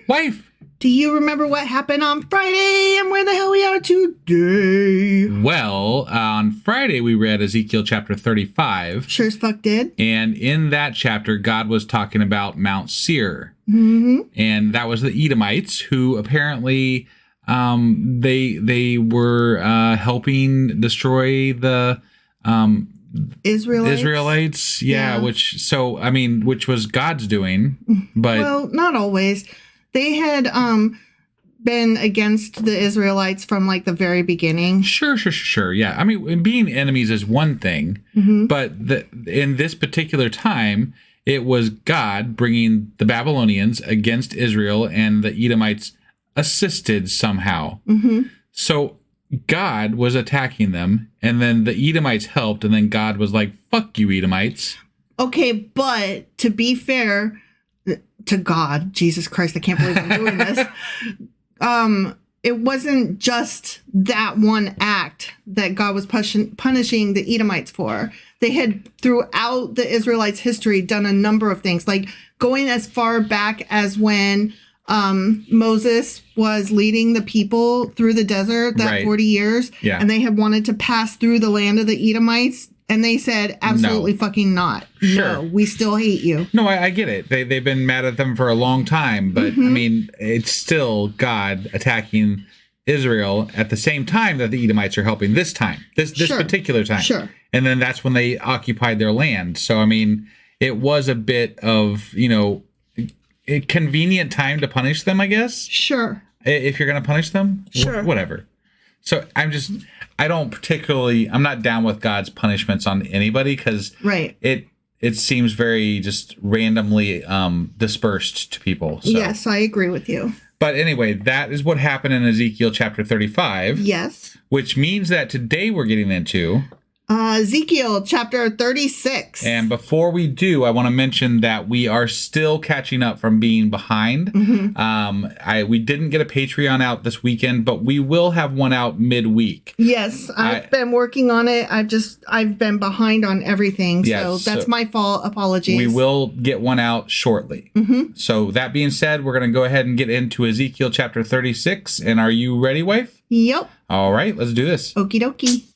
Wife! Do you remember what happened on Friday and where the hell we are today? Well, on Friday we read Ezekiel Chapter 35. Sure as fuck did. And in that chapter, God was talking about Mount Seir. Mm-hmm. And that was the Edomites, who apparently they were helping destroy the Israelites. Yeah, which was God's doing. But well, not always. They had been against the Israelites from like the very beginning. Sure. Yeah. I mean, being enemies is one thing, but in this particular time, it was God bringing the Babylonians against Israel, and the Edomites assisted somehow. Mm-hmm. So God was attacking them, and then the Edomites helped, and then God was like, fuck you, Edomites. Okay, but to be fair to God, Jesus Christ, I can't believe I'm doing this. It wasn't just that one act that God was punishing the Edomites for. They had, throughout the Israelites' history, done a number of things, like going as far back as when Moses was leading the people through the desert that 40 years, and they had wanted to pass through the land of the Edomites. And they said, absolutely fucking not. Sure. No, we still hate you. No, I get it. They've been mad at them for a long time. But, I mean, it's still God attacking Israel at the same time that the Edomites are helping this time. This particular time. Sure. And then that's when they occupied their land. So, I mean, it was a bit of, a convenient time to punish them, I guess. Sure. If you're going to punish them. Sure. Whatever. So I'm not down with God's punishments on anybody, because it seems very just randomly dispersed to people. So. Yes, I agree with you. But anyway, that is what happened in Ezekiel chapter 35. Yes. Which means that today we're getting into Ezekiel Chapter 36. And before we do, I want to mention that we are still catching up from being behind. We didn't get a Patreon out this weekend, but we will have one out midweek. Yes, I've been working on it. I've been behind on everything, so that's my fault. Apologies. We will get one out shortly. So that being said, we're going to go ahead and get into Ezekiel chapter 36. And are you ready, wife? Yep. All right, let's do this. Okie dokie.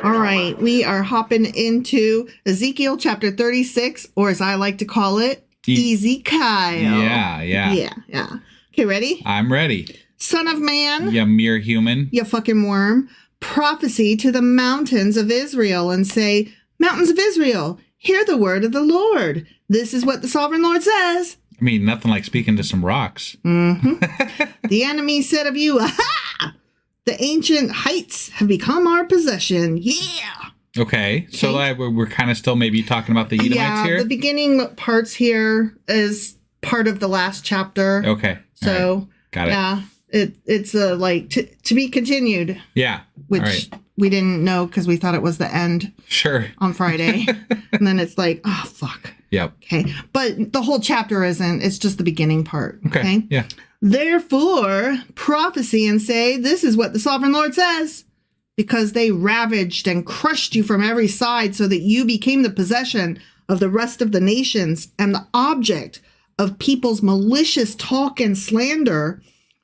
All right, we are hopping into Ezekiel chapter 36, or as I like to call it, Ezekiel. Yeah. Okay, ready? I'm ready. Son of man. You mere human. You fucking worm. Prophecy to the mountains of Israel and say, mountains of Israel, hear the word of the Lord. This is what the sovereign Lord says. I mean, nothing like speaking to some rocks. The enemy said of you, aha! The ancient heights have become our possession. Yeah. Okay. So we're kind of still maybe talking about the Edomites here? The beginning parts here is part of the last chapter. Okay. So, right. Got it. Yeah. It's like to be continued. Yeah. Which we didn't know because we thought it was the end. Sure. On Friday. And then it's like, oh, fuck. Yep. Okay. But the whole chapter isn't. It's just the beginning part. Okay. Yeah. Therefore, prophesy and say, this is what the sovereign Lord says. Because they ravaged and crushed you from every side so that you became the possession of the rest of the nations and the object of people's malicious talk and slander.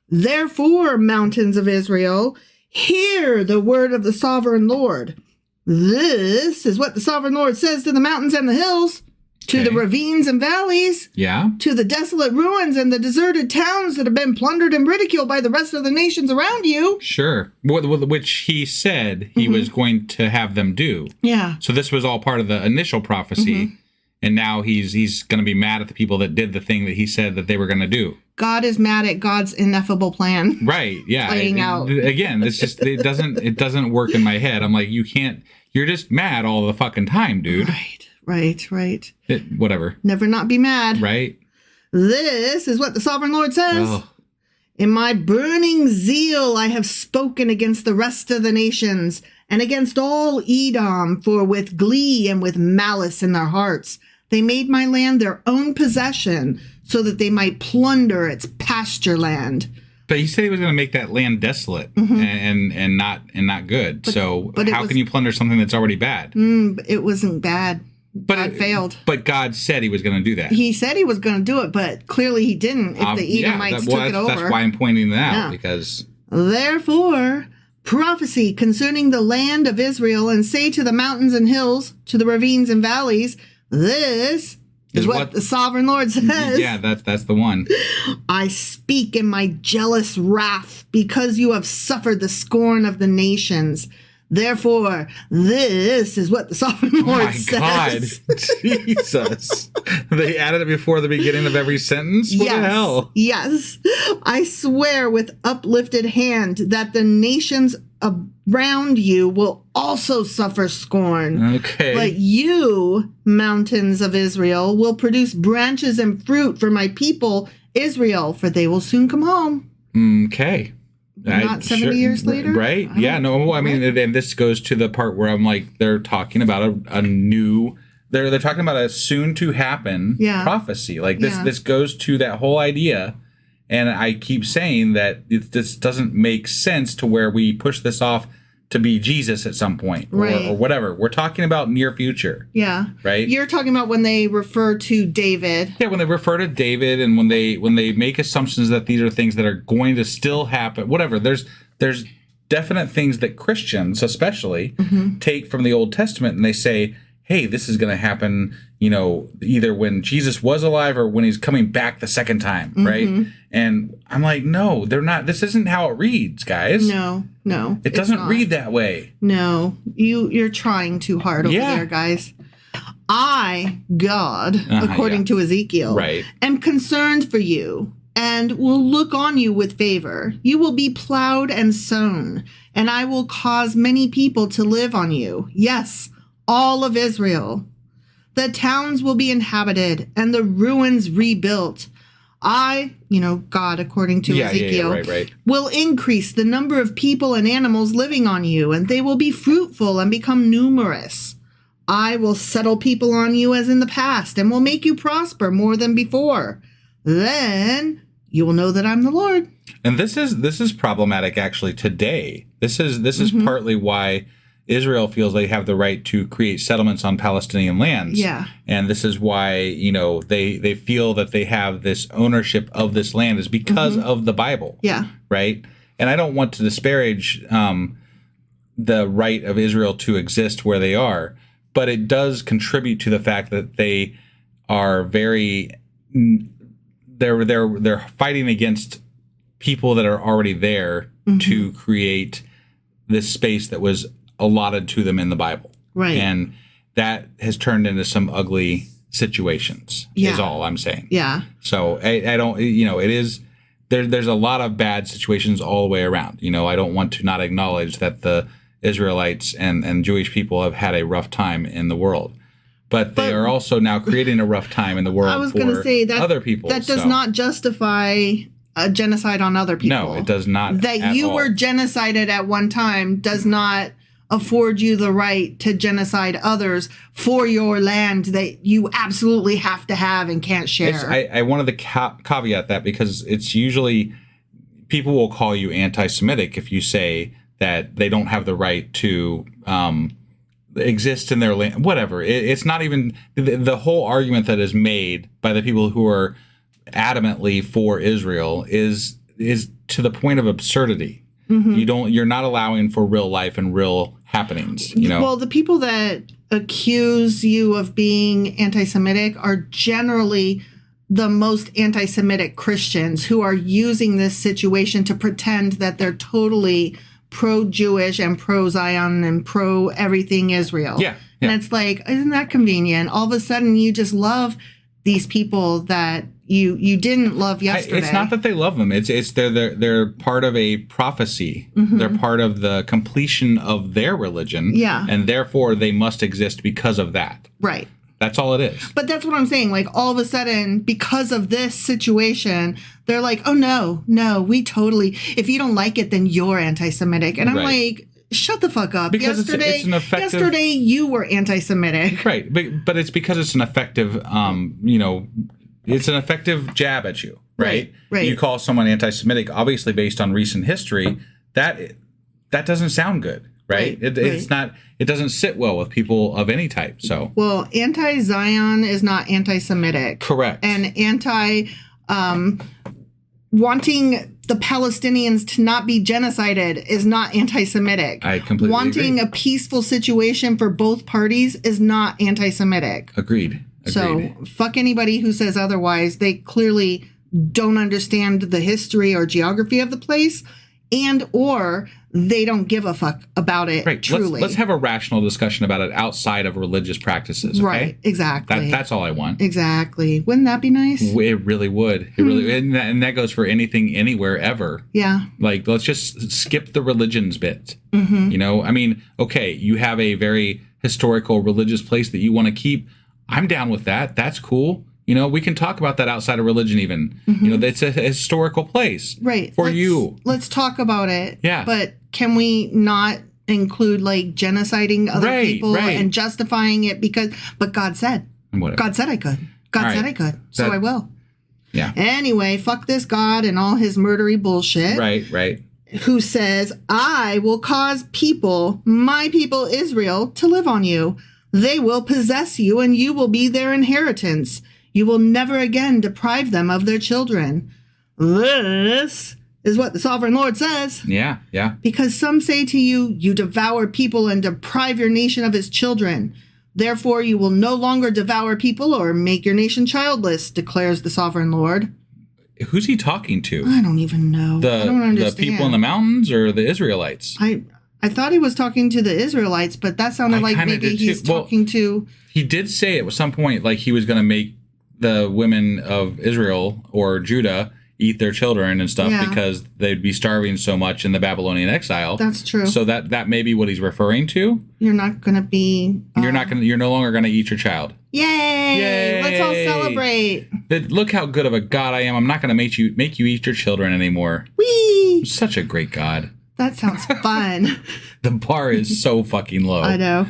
Therefore, mountains of Israel, hear the word of the sovereign Lord. This is what the sovereign Lord says to the mountains and the hills, to the ravines and valleys, to the desolate ruins and the deserted towns that have been plundered and ridiculed by the rest of the nations around you. Sure. Which he said he was going to have them do. Yeah. So this was all part of the initial prophecy. And now he's going to be mad at the people that did the thing that he said that they were going to do. God is mad at God's ineffable plan. Right. Yeah. Playing out. Again, it's just, it doesn't work in my head. I'm like, you're just mad all the fucking time, dude. Right. Whatever. Never not be mad. Right. This is what the sovereign Lord says. Oh. In my burning zeal, I have spoken against the rest of the nations and against all Edom, for with glee and with malice in their hearts, they made my land their own possession so that they might plunder its pasture land. But he said he was going to make that land desolate and not good. But how can you plunder something that's already bad? It wasn't bad. God failed. But God said he was going to do that. He said he was going to do it, but clearly he didn't if the Edomites took it over. That's why I'm pointing that out, because... Therefore, prophecy concerning the land of Israel, and say to the mountains and hills, to the ravines and valleys, this is what the sovereign Lord says. Yeah, that's the one. I speak in my jealous wrath because you have suffered the scorn of the nations. Therefore, this is what the sovereign Lord says. God. Jesus. They added it before the beginning of every sentence? What the hell? Yes. I swear with uplifted hand that the nations around you will also suffer scorn. Okay. But you, mountains of Israel, will produce branches and fruit for my people, Israel, for they will soon come home. Okay. Not 70 years later? Right. Yeah. No, I mean, and this goes to the part where I'm like, they're talking about a new, they're talking about a soon to happen prophecy. Like this goes to that whole idea. And I keep saying that this doesn't make sense to where we push this off to be Jesus at some point or whatever. We're talking about near future. Yeah. Right. You're talking about when they refer to David. Yeah, when they refer to David and when they make assumptions that these are things that are going to still happen, whatever. There's definite things that Christians especially take from the Old Testament and they say, hey, this is going to happen, either when Jesus was alive or when he's coming back the second time, right? And I'm like, no, they're not. This isn't how it reads, guys. No. It doesn't read that way. No, you're trying too hard over there, guys. I, God, according to Ezekiel, am concerned for you and will look on you with favor. You will be plowed and sown, and I will cause many people to live on you. Yes, all of Israel. The towns will be inhabited and the ruins rebuilt. I, God, according to Ezekiel, will increase the number of people and animals living on you, and they will be fruitful and become numerous. I will settle people on you as in the past and will make you prosper more than before. Then you will know that I'm the Lord. And this is problematic actually today. This is partly why Israel feels they have the right to create settlements on Palestinian lands. Yeah. And this is why, they feel that they have this ownership of this land is because of the Bible. Yeah. Right? And I don't want to disparage the right of Israel to exist where they are, but it does contribute to the fact that they are they're fighting against people that are already there to create this space that was allotted to them in the Bible. Right. And that has turned into some ugly situations is all I'm saying. Yeah. So I don't, it is, there's a lot of bad situations all the way around. I don't want to not acknowledge that the Israelites and Jewish people have had a rough time in the world. But they are also now creating a rough time in the world for other people. That does not justify a genocide on other people. No, it does not. That you were genocided at one time does not afford you the right to genocide others for your land that you absolutely have to have and can't share. I wanted to caveat that because it's usually people will call you anti-Semitic if you say that they don't have the right to exist in their land, whatever. It's not even the whole argument that is made by the people who are adamantly for Israel is to the point of absurdity. You're not allowing for real life and real happenings, Well, the people that accuse you of being anti-Semitic are generally the most anti-Semitic Christians who are using this situation to pretend that they're totally pro-Jewish and pro-Zion and pro-everything Israel. Yeah. And it's like, isn't that convenient? All of a sudden, you just love these people that you didn't love yesterday. It's not that they love them. It's they're part of a prophecy. They're part of the completion of their religion. Yeah. And therefore, they must exist because of that. Right. That's all it is. But that's what I'm saying. Like, all of a sudden, because of this situation, they're like, oh, no, we totally, if you don't like it, then you're anti-Semitic. And I'm like, shut the fuck up. Because yesterday you were anti-Semitic. Right. But it's because it's an effective, it's an effective jab at you, right? Right. You call someone anti-Semitic, obviously based on recent history, that doesn't sound good. right? It's not. It doesn't sit well with people of any type. So, well, anti-Zion is not anti-Semitic, correct, and wanting the Palestinians to not be genocided is not anti-Semitic. I completely wanting agree. a peaceful situation for both parties is not anti-Semitic. Agreed. So fuck anybody who says otherwise. They clearly don't understand the history or geography of the place, and or they don't give a fuck about it. Right. Truly. Let's have a rational discussion about it outside of religious practices. Okay? Right. Exactly. That's all I want. Exactly. Wouldn't that be nice? It really would. It really, and that goes for anything, anywhere, ever. Yeah. Like, let's just skip the religions bit. Mm-hmm. You know, I mean, okay, you have a very historical religious place that you want to keep. I'm down with that. That's cool. You know, we can talk about that outside of religion even. Mm-hmm. You know, it's a historical place. Right. For you. Let's talk about it. Yeah. But can we not include, like, genociding other people and justifying it but God said. Whatever. God said I could. God said I could. So I will. Yeah. Anyway, fuck this God and all his murdery bullshit. Right. Who says, I will cause people, my people Israel, to live on you. They will possess you and you will be their inheritance. You will never again deprive them of their children. This is what the sovereign Lord says. Yeah. Because some say to you, you devour people and deprive your nation of its children. Therefore, you will no longer devour people or make your nation childless, declares the sovereign Lord. Who's he talking to? I don't even know. I don't understand. The people in the mountains or the Israelites? I thought he was talking to the Israelites, but that sounded like maybe he's talking to... He did say at some point, like, he was going to make the women of Israel or Judah eat their children and stuff because they'd be starving so much in the Babylonian exile. That's true. So that may be what he's referring to. You're not going to be... You're no longer going to eat your child. Yay! Let's all celebrate. Look how good of a God I am. I'm not going to make you eat your children anymore. Whee! I'm such a great God. That sounds fun. The bar is so fucking low. I know.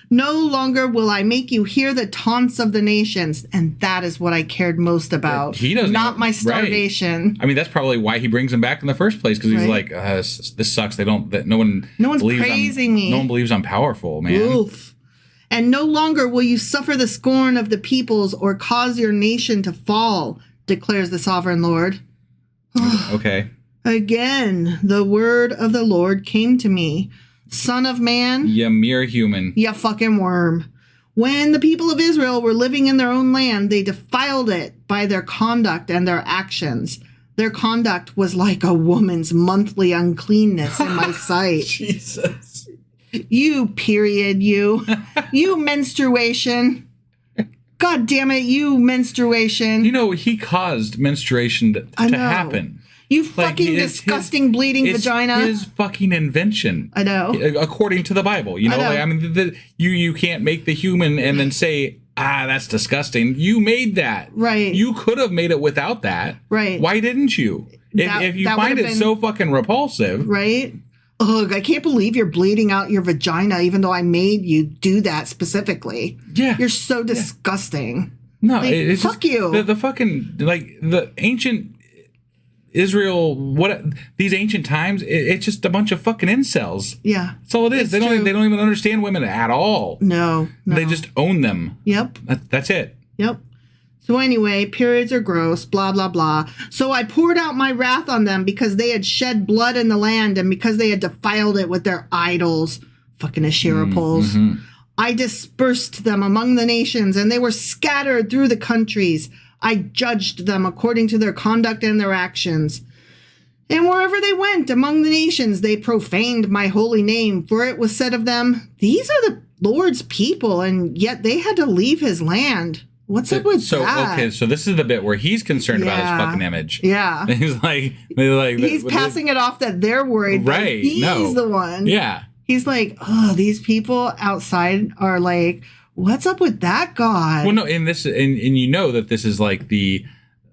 No longer will I make you hear the taunts of the nations. And that is what I cared most about. He doesn't. Not my starvation. Right. I mean, that's probably why he brings them back in the first place. Because he's like, this sucks. No one's praising me. No one believes I'm powerful, man. Oof. And no longer will you suffer the scorn of the peoples or cause your nation to fall, declares the sovereign Lord. Okay. Again, the word of the Lord came to me. Son of man. You mere human. You fucking worm. When the people of Israel were living in their own land, they defiled it by their conduct and their actions. Their conduct was like a woman's monthly uncleanness in my sight. Jesus. You period, you. You menstruation. God damn it, you menstruation. You know, he caused menstruation to happen. You fucking disgusting bleeding vagina. It's his fucking invention. I know. According to the Bible. You know, I mean, you can't make the human and then say, that's disgusting. You made that. Right. You could have made it without that. Right. Why didn't you? If you find it so fucking repulsive. Right. Ugh, I can't believe you're bleeding out your vagina, even though I made you do that specifically. Yeah. You're so disgusting. No, it's fuck just, you. The fucking, like, the ancient Israel, these ancient times, it's just a bunch of fucking incels. Yeah. That's all it is. They don't even understand women at all. No. They just own them. Yep. That's it. Yep. So anyway, periods are gross, blah, blah, blah. So I poured out my wrath on them because they had shed blood in the land and because they had defiled it with their idols. Fucking Asherah poles. Mm-hmm. I dispersed them among the nations and they were scattered through the countries. I judged them according to their conduct and their actions. And wherever they went among the nations, they profaned my holy name. For it was said of them, these are the Lord's people, and yet they had to leave his land. What's up with that? Okay, so this is the bit where he's concerned about his fucking image. Yeah. He's he's passing it off that they're worried. Right. He's the one. Yeah. He's like, oh, these people outside are like, what's up with that God? Well, no, and you know that this is like the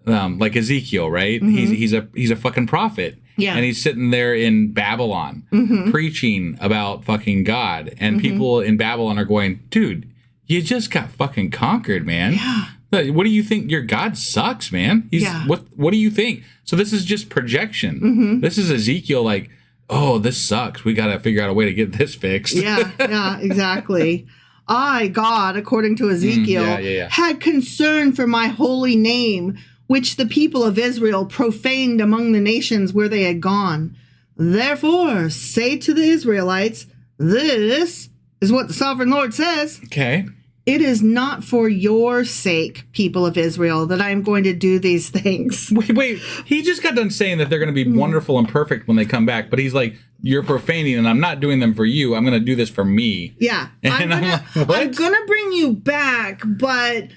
like Ezekiel, right? Mm-hmm. He's a fucking prophet. Yeah. And he's sitting there in Babylon preaching about fucking God. And people in Babylon are going, dude, you just got fucking conquered, man. Yeah. What do you think? Your God sucks, man. What do you think? So this is just projection. This is Ezekiel like, oh, this sucks. We got to figure out a way to get this fixed. Yeah, exactly. I, God, according to Ezekiel, had concern for my holy name, which the people of Israel profaned among the nations where they had gone. Therefore, say to the Israelites, this is what the sovereign Lord says. Okay. It is not for your sake, people of Israel, that I am going to do these things. Wait. He just got done saying that they're going to be wonderful and perfect when they come back. But he's like, you're profaning and I'm not doing them for you. I'm going to do this for me. Yeah. And I'm going to bring you back, but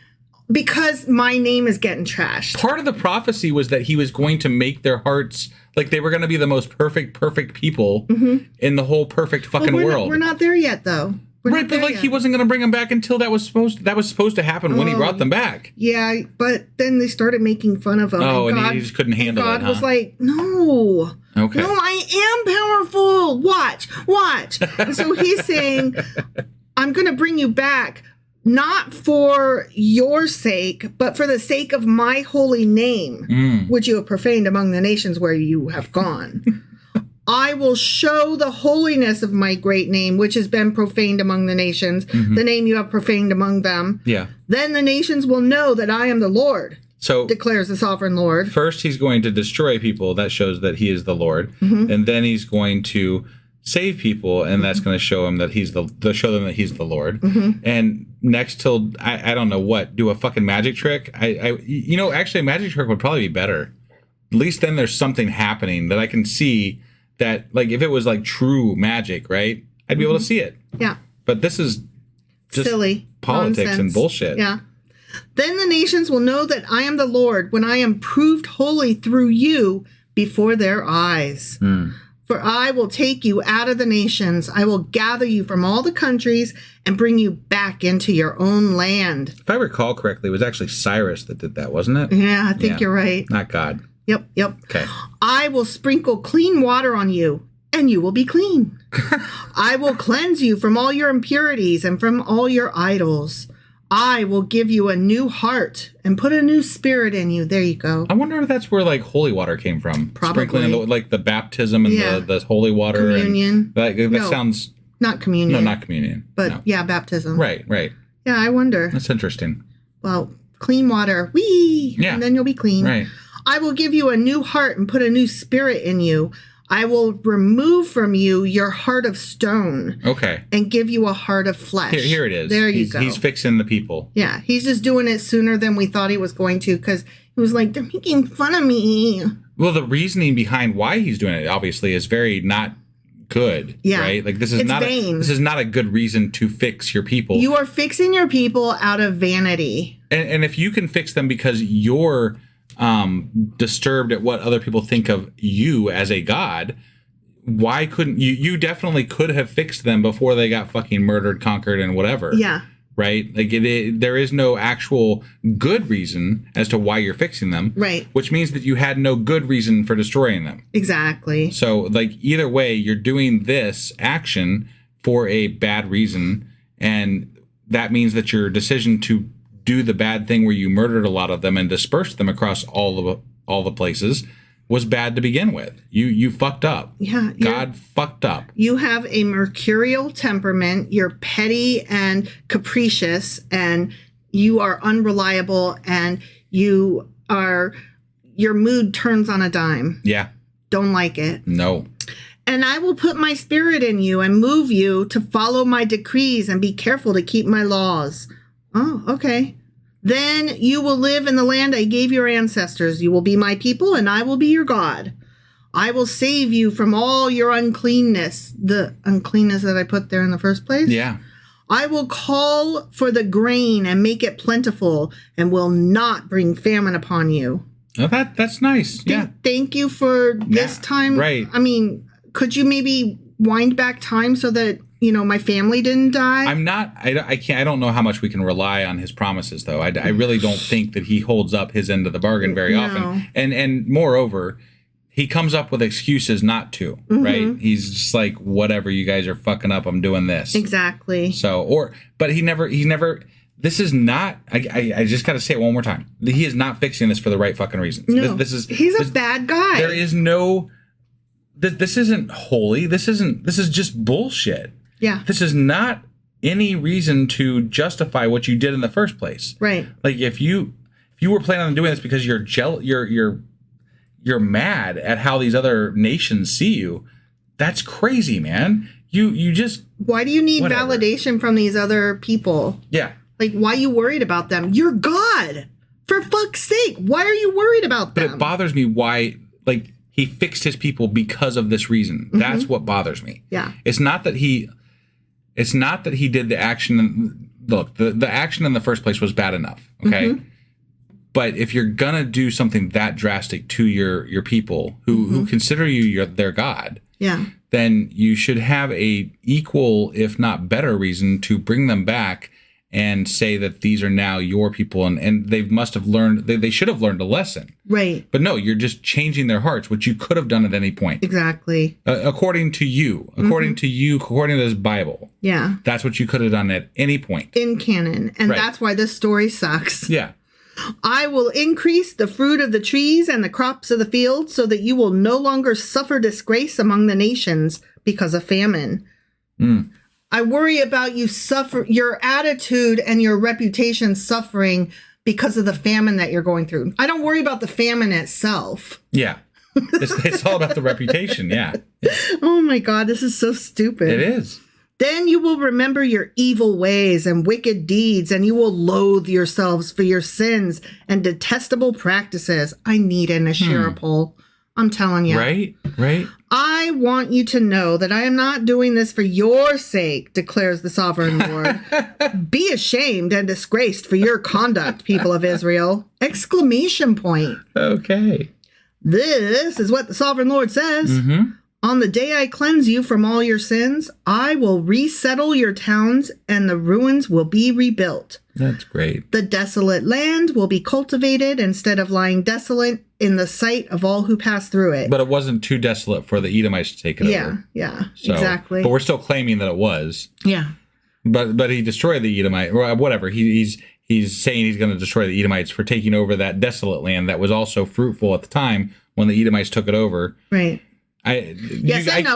because my name is getting trashed. Part of the prophecy was that he was going to make their hearts, like they were going to be the most perfect people in the whole perfect fucking world. We're not there yet, though. Right, but like he wasn't going to bring them back until that was supposed to happen when he brought them back. Yeah, but then they started making fun of him. Oh, and he just couldn't handle it, God was like, no. Okay. No, I am powerful. Watch. And so he's saying, I'm going to bring you back, not for your sake, but for the sake of my holy name, which you have profaned among the nations where you have gone. I will show the holiness of my great name, which has been profaned among the nations, the name you have profaned among them. Yeah. Then the nations will know that I am the Lord, so declares the sovereign Lord. First, he's going to destroy people. That shows that he is the Lord. And then he's going to save people, and that's going to show him that show them that he's the Lord. And next he'll, I don't know what, do a fucking magic trick. Actually a magic trick would probably be better. At least then there's something happening that I can see. That, like, if it was, like, true magic, right, I'd be able to see it. Yeah. But this is just silly politics nonsense. And bullshit. Yeah. Then the nations will know that I am the Lord when I am proved holy through you before their eyes. For I will take you out of the nations. I will gather you from all the countries and bring you back into your own land. If I recall correctly, it was actually Cyrus that did that, wasn't it? Yeah, I think you're right. Not God. Yep. Okay. I will sprinkle clean water on you, and you will be clean. I will cleanse you from all your impurities and from all your idols. I will give you a new heart and put a new spirit in you. There you go. I wonder if that's where, like, holy water came from. Probably. Sprinkling, like, the baptism and the holy water. Communion. And that sounds... Not communion. No, not communion. But, baptism. Right. Yeah, I wonder. That's interesting. Well, clean water. Whee! Yeah. And then you'll be clean. Right. I will give you a new heart and put a new spirit in you. I will remove from you your heart of stone. Okay. And give you a heart of flesh. Here it is. There you go. He's fixing the people. Yeah. He's just doing it sooner than we thought he was going to because he was like, they're making fun of me. Well, the reasoning behind why he's doing it, obviously, is very not good. Yeah. Right? Like, this is not a good reason to fix your people. You are fixing your people out of vanity. And if you can fix them because you're disturbed at what other people think of you as a god, why couldn't you definitely could have fixed them before they got fucking murdered, conquered, and whatever. Yeah. Right? Like, there is no actual good reason as to why you're fixing them. Right. Which means that you had no good reason for destroying them. Exactly. So, like, either way, you're doing this action for a bad reason, and that means that your decision to do the bad thing where you murdered a lot of them and dispersed them across all the places was bad to begin with. You fucked up. Yeah. God fucked up. You have a mercurial temperament. You're petty and capricious, and you are unreliable, and your mood turns on a dime. Yeah. Don't like it. No. And I will put my spirit in you and move you to follow my decrees and be careful to keep my laws. Oh, okay. Then you will live in the land I gave your ancestors. You will be my people, and I will be your God. I will save you from all your uncleanness, the uncleanness that I put there in the first place. Yeah. I will call for the grain and make it plentiful and will not bring famine upon you. Oh, that's nice. Yeah. Thank you for this time. Right. I mean, could you maybe wind back time so that my family didn't die? I don't know how much we can rely on his promises, though. I really don't think that he holds up his end of the bargain very often. And moreover, he comes up with excuses not to, right? He's just like, whatever, you guys are fucking up, I'm doing this. Exactly. So, but he never, this is not, I just got to say it one more time. He is not fixing this for the right fucking reasons. No, he's a bad guy. There is no this isn't holy. This is just bullshit. Yeah. This is not any reason to justify what you did in the first place. Right. Like if you were planning on doing this because you're mad at how these other nations see you, that's crazy, man. You just, why do you need whatever. validation from these other people? Yeah. Like, why are you worried about them? You're God. For fuck's sake. Why are you worried about them? But it bothers me why, like, he fixed his people because of this reason. Mm-hmm. That's what bothers me. Yeah. It's not that he did the action. Look, the action in the first place was bad enough. Okay. Mm-hmm. But if you're going to do something that drastic to your people who consider you their God, yeah, then you should have a equal, if not better reason to bring them back and say that these are now your people, and they must have learned, they should have learned a lesson. Right. But no, you're just changing their hearts, which you could have done at any point. Exactly. According to this Bible. Yeah. That's what you could have done at any point. In canon. And right. That's why this story sucks. Yeah. I will increase the fruit of the trees and the crops of the field so that you will no longer suffer disgrace among the nations because of famine. Mm. I worry about your attitude and your reputation suffering because of the famine that you're going through. I don't worry about the famine itself. Yeah. It's all about the reputation. Yeah. Oh my God, this is so stupid. It is. Then you will remember your evil ways and wicked deeds, and you will loathe yourselves for your sins and detestable practices. I need an Asherah pole. I'm telling you. Right, right. I want you to know that I am not doing this for your sake, declares the sovereign Lord. Be ashamed and disgraced for your conduct, people of Israel! Exclamation point. Okay. This is what the sovereign Lord says. Mm-hmm. On the day I cleanse you from all your sins, I will resettle your towns and the ruins will be rebuilt. That's great. The desolate land will be cultivated instead of lying desolate in the sight of all who pass through it. But it wasn't too desolate for the Edomites to take it over. Yeah, So, exactly. But we're still claiming that it was. Yeah. But he destroyed the Edomites, or whatever. He's saying he's going to destroy the Edomites for taking over that desolate land that was also fruitful at the time when the Edomites took it over. Right. Yes and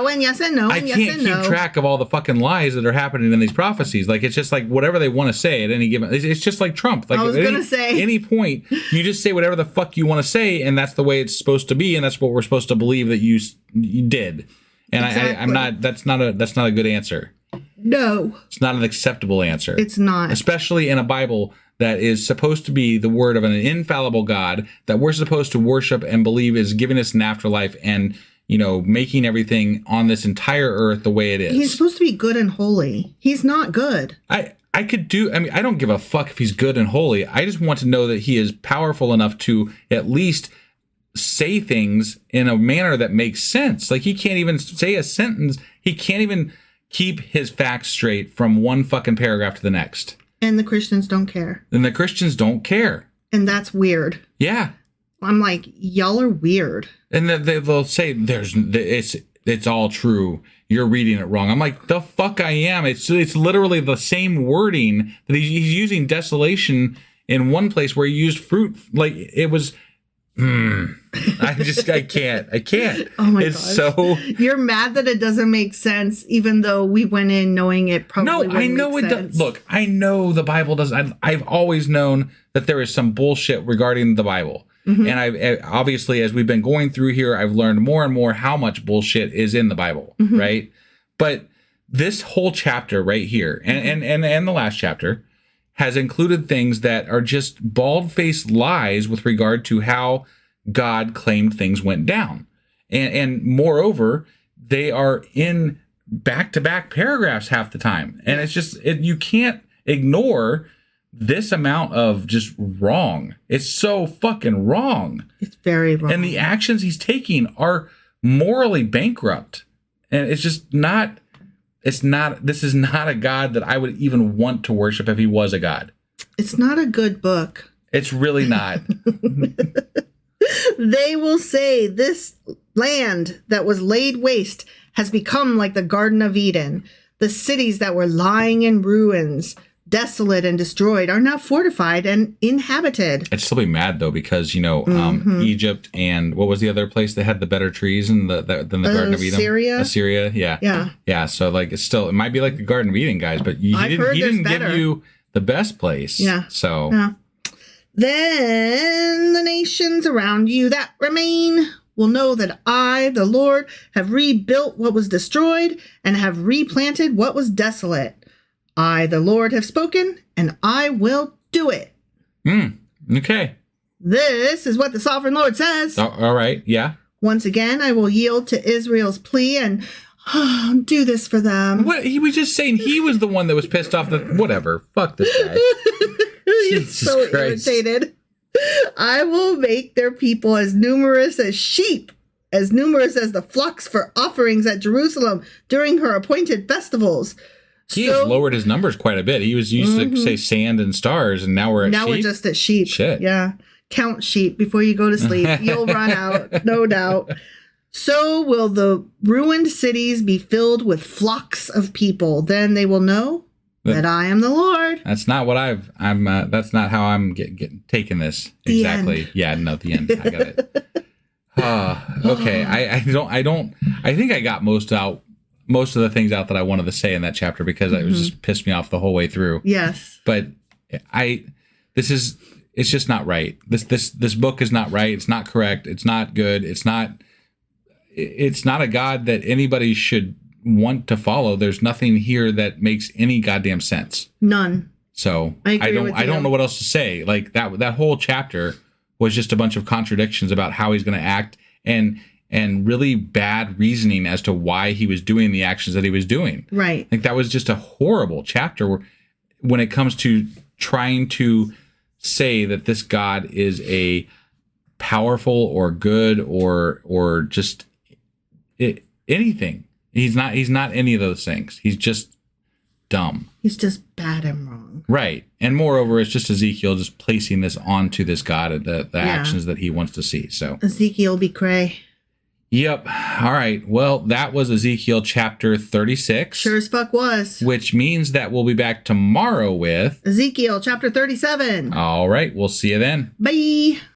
no. I can't keep track of all the fucking lies that are happening in these prophecies. Like, it's just like whatever they want to say at any given. It's just like Trump. Like, I was going to say, any point you just say whatever the fuck you want to say, and that's the way it's supposed to be, and that's what we're supposed to believe that you did. And exactly. I'm not. That's not a good answer. No, it's not an acceptable answer. It's not, especially in a Bible that is supposed to be the word of an infallible God that we're supposed to worship and believe is giving us an afterlife and, making everything on this entire earth the way it is. He's supposed to be good and holy. He's not good. I don't give a fuck if he's good and holy. I just want to know that he is powerful enough to at least say things in a manner that makes sense. Like, he can't even say a sentence. He can't even keep his facts straight from one fucking paragraph to the next. And the Christians don't care. And the Christians don't care. And that's weird. Yeah. I'm like, y'all are weird. And they'll say it's all true. You're reading it wrong. I'm like, the fuck I am. It's literally the same wording that he's using desolation in one place where he used fruit. Like, it was. I can't. Oh my God. It's so. You're mad that it doesn't make sense, even though we went in knowing it probably No, I know it does. Look, I know the Bible does. I've always known that there is some bullshit regarding the Bible. Mm-hmm. And I obviously, as we've been going through here, I've learned more and more how much bullshit is in the Bible, mm-hmm. right? But this whole chapter right here, and the last chapter, has included things that are just bald-faced lies with regard to how God claimed things went down. And moreover, they are in back-to-back paragraphs half the time. And it's just, you can't ignore this amount of just wrong. It's so fucking wrong. It's very wrong. And the actions he's taking are morally bankrupt. And it's just not, this is not a God that I would even want to worship if he was a God. It's not a good book. It's really not. They will say this land that was laid waste has become like the Garden of Eden. The cities that were lying in ruins desolate and destroyed, are now fortified and inhabited. I'd still be mad though, because Egypt and what was the other place that had the better trees than the Garden of Eden? Assyria, yeah. So like it might be like the Garden of Eden, guys, but he didn't give you the best place. Yeah. So then the nations around you that remain will know that I, the Lord, have rebuilt what was destroyed and have replanted what was desolate. I, the Lord, have spoken, and I will do it. Okay. This is what the sovereign Lord says. All right. Yeah. Once again, I will yield to Israel's plea and do this for them. What? He was just saying he was the one that was pissed off. Whatever. Fuck this guy. He's so irritated. I will make their people as numerous as sheep, as numerous as the flocks for offerings at Jerusalem during her appointed festivals. He has lowered his numbers quite a bit. He was used to say sand and stars, and now we're at sheep. Now we're just at sheep. Shit. Yeah. Count sheep before you go to sleep. You'll run out, no doubt. So will the ruined cities be filled with flocks of people. Then they will know that I am the Lord. That's not what that's not how I'm taking this. The exactly. End. Yeah, no, the end. I got it. Okay. I think I got most of the things out that I wanted to say in that chapter, because it was just pissed me off the whole way through. Yes. But it's just not right. This book is not right. It's not correct. It's not good. It's not a God that anybody should want to follow. There's nothing here that makes any goddamn sense. None. So I don't know what else to say. Like that whole chapter was just a bunch of contradictions about how he's going to act, and really bad reasoning as to why he was doing the actions that he was doing. Right. Like that was just a horrible chapter when it comes to trying to say that this God is a powerful or good or just anything. He's not any of those things. He's just dumb. He's just bad and wrong. Right. And moreover, it's just Ezekiel just placing this onto this God, the actions that he wants to see. So Ezekiel be cray. Yep. All right. Well, that was Ezekiel chapter 36. Sure as fuck was. Which means that we'll be back tomorrow with Ezekiel chapter 37. All right. We'll see you then. Bye.